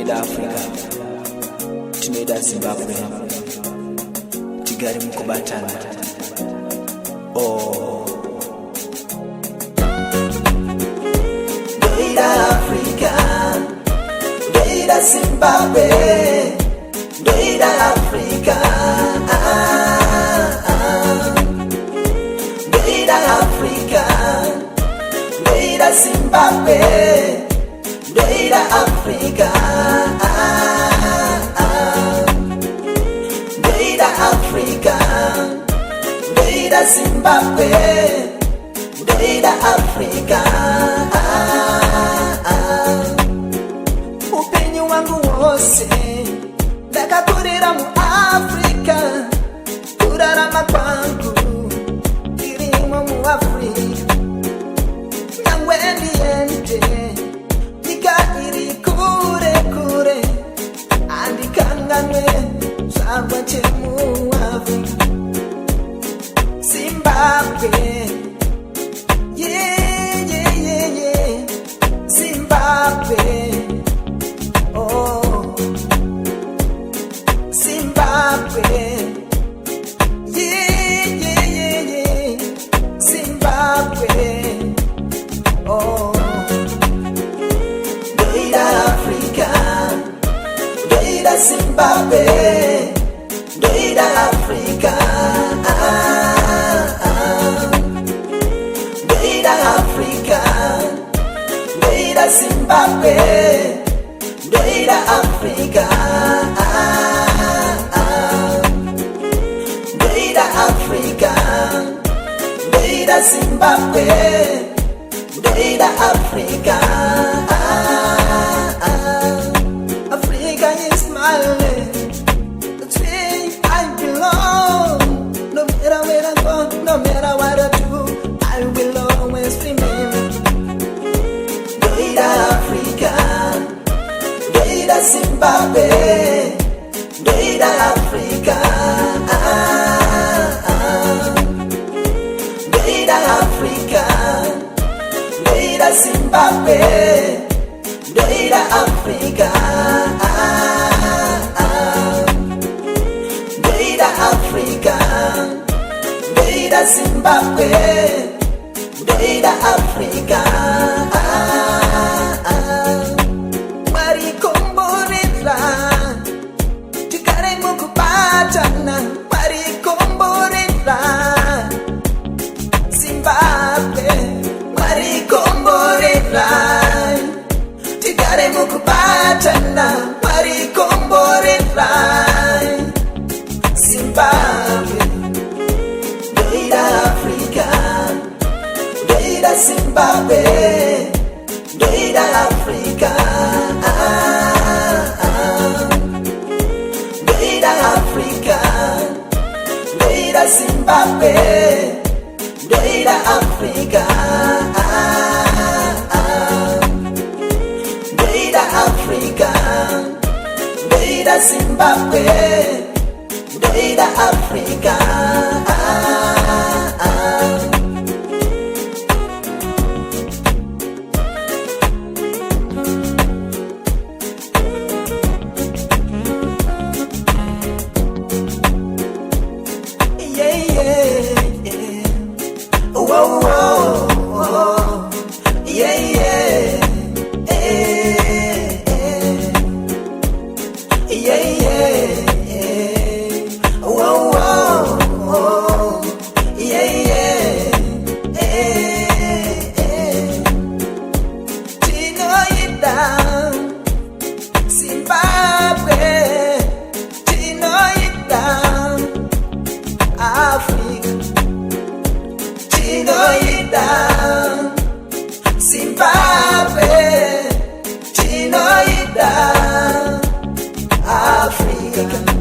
Tinoida Africa, tinoida Zimbabwe, tigari mukubatana. Ndoida Africa, ndoida Zimbabwe, ndoida Africa, ndoida Africa, ndoida Zimbabwe, ndoida Africa, ndoida Africa, ndoida Zimbabwe, ndoida Africa. Upenyu wangu wose ndakakurira mu Africa, kurarama kwangu irimo mu Africa. Nyangwe ndiende nyika iri kure kure, andikanganwe zvabva chemu Africa. Zimbabwe, Zimbabwe, oh, Zimbabwe, Zimbabwe, oh. Ndoida Africa, ndoida Zimbabwe, ndoida Africa, ndoida Africa, ndoida Zimbabwe, ndoida Africa, ndoida Africa, ndoida Zimbabwe, ndoida Africa. Africa is my land, that's where I belong. No matter where I go, no matter what I do, I will always remember. Ndoida Africa, ndoida Zimbabwe, ndoida Africa, ndoida Africa, ndoida Zimbabwe, ndoida Africa, ndoida Africa, ndoida Zimbabwe, ndoida Africa. Marikomborera tigare mukubatana, marikomborera Zimbabwe, marikomborera tigare mukubatana, marikomborera Zimbabwe, ndoida Africa, ndoida Zimbabwe, ndoida Africa, ndoida Africa, ndoida Zimbabwe, ndoida Africa, ndoida Africa, ndoida Zimbabwe, ndoida Africa. Zimbabwe, tinoida Africa.